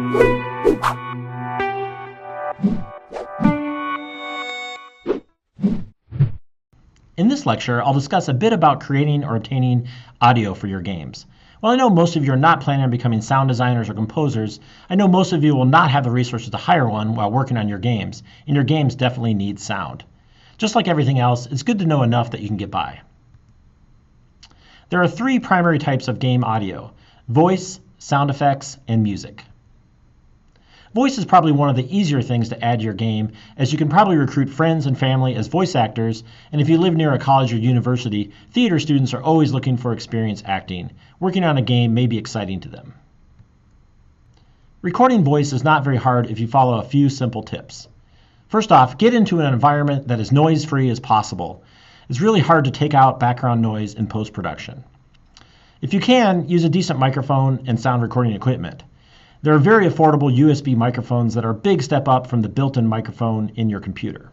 In this lecture, I'll discuss a bit about creating or obtaining audio for your games. While I know most of you are not planning on becoming sound designers or composers, I know most of you will not have the resources to hire one while working on your games, and your games definitely need sound. Just like everything else, it's good to know enough that you can get by. There are three primary types of game audio: voice, sound effects, and music. Voice is probably one of the easier things to add to your game, as you can probably recruit friends and family as voice actors, and if you live near a college or university, theater students are always looking for experience acting. Working on a game may be exciting to them. Recording voice is not very hard if you follow a few simple tips. First off, get into an environment that is noise-free as possible. It's really hard to take out background noise in post-production. If you can, use a decent microphone and sound recording equipment. There are very affordable USB microphones that are a big step up from the built-in microphone in your computer.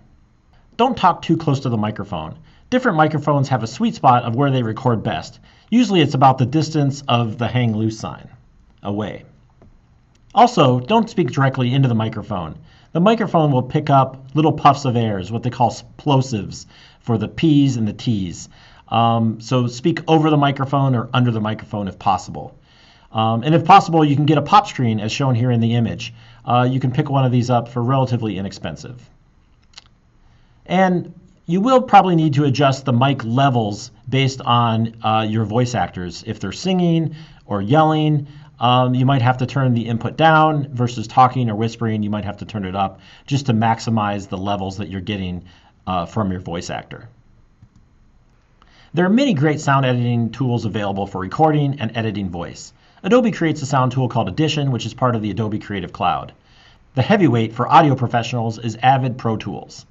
Don't talk too close to the microphone. Different microphones have a sweet spot of where they record best. Usually it's about the distance of the hang loose sign, away. Also, don't speak directly into the microphone. The microphone will pick up little puffs of air, what they call plosives, for the P's and the T's. So speak over the microphone or under the microphone if possible. And if possible, you can get a pop screen as shown here in the image. You can pick one of these up for relatively inexpensive. And you will probably need to adjust the mic levels based on your voice actors. If they're singing or yelling, you might have to turn the input down versus talking or whispering. You might have to turn it up just to maximize the levels that you're getting from your voice actor. There are many great sound editing tools available for recording and editing voice. Adobe creates a sound tool called Audition, which is part of the Adobe Creative Cloud. The heavyweight for audio professionals is Avid Pro Tools.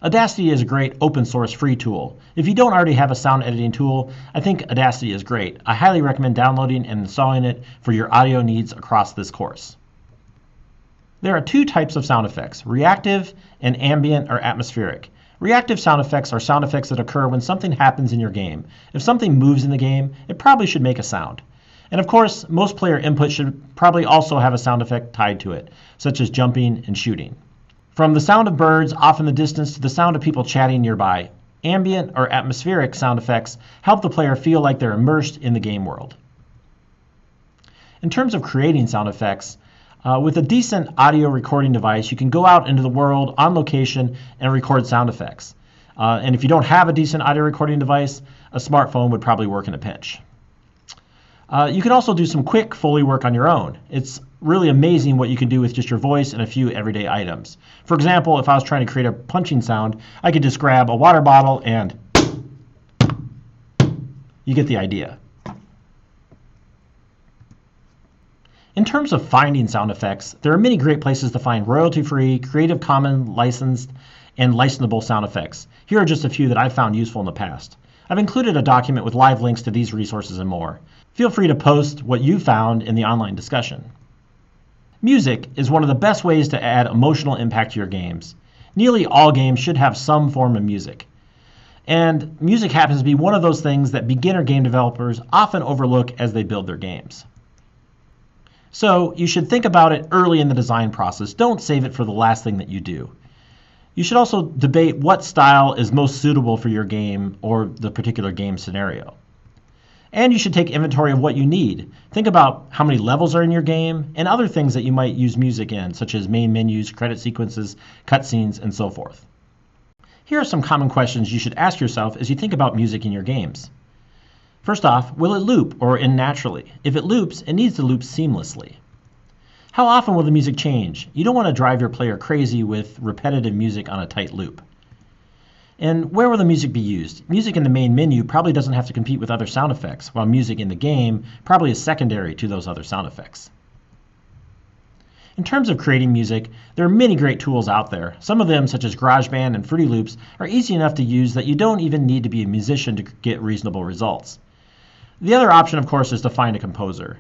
Audacity is a great open source free tool. If you don't already have a sound editing tool, I think Audacity is great. I highly recommend downloading and installing it for your audio needs across this course. There are two types of sound effects: reactive and ambient or atmospheric. Reactive sound effects are sound effects that occur when something happens in your game. If something moves in the game, it probably should make a sound. And of course, most player input should probably also have a sound effect tied to it, such as jumping and shooting. From the sound of birds off in the distance to the sound of people chatting nearby, ambient or atmospheric sound effects help the player feel like they're immersed in the game world. In terms of creating sound effects, with a decent audio recording device, you can go out into the world on location and record sound effects. And if you don't have a decent audio recording device, a smartphone would probably work in a pinch. You can also do some quick Foley work on your own. It's really amazing what you can do with just your voice and a few everyday items. For example, if I was trying to create a punching sound, I could just grab a water bottle and you get the idea. In terms of finding sound effects, there are many great places to find royalty-free, Creative Commons licensed, and licensable sound effects. Here are just a few that I've found useful in the past. I've included a document with live links to these resources and more. Feel free to post what you found in the online discussion. Music is one of the best ways to add emotional impact to your games. Nearly all games should have some form of music. And music happens to be one of those things that beginner game developers often overlook as they build their games. So you should think about it early in the design process. Don't save it for the last thing that you do. You should also debate what style is most suitable for your game or the particular game scenario. And you should take inventory of what you need. Think about how many levels are in your game and other things that you might use music in, such as main menus, credit sequences, cutscenes, and so forth. Here are some common questions you should ask yourself as you think about music in your games. First off, will it loop or end naturally? If it loops, it needs to loop seamlessly. How often will the music change? You don't want to drive your player crazy with repetitive music on a tight loop. And where will the music be used? Music in the main menu probably doesn't have to compete with other sound effects, while music in the game probably is secondary to those other sound effects. In terms of creating music, there are many great tools out there. Some of them, such as GarageBand and Fruity Loops, are easy enough to use that you don't even need to be a musician to get reasonable results. The other option, of course, is to find a composer.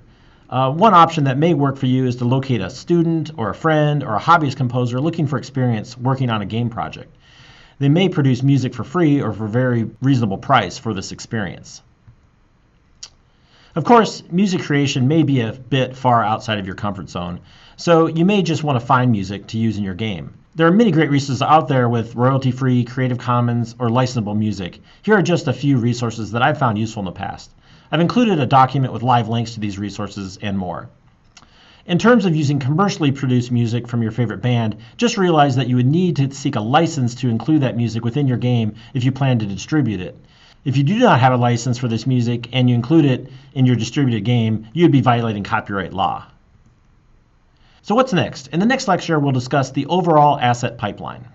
One option that may work for you is to locate a student or a friend or a hobbyist composer looking for experience working on a game project. They may produce music for free or for a very reasonable price for this experience. Of course, music creation may be a bit far outside of your comfort zone, so you may just want to find music to use in your game. There are many great resources out there with royalty-free, Creative Commons, or licensable music. Here are just a few resources that I've found useful in the past. I've included a document with live links to these resources and more. In terms of using commercially produced music from your favorite band, just realize that you would need to seek a license to include that music within your game if you plan to distribute it. If you do not have a license for this music and you include it in your distributed game, you would be violating copyright law. So what's next? In the next lecture, we'll discuss the overall asset pipeline.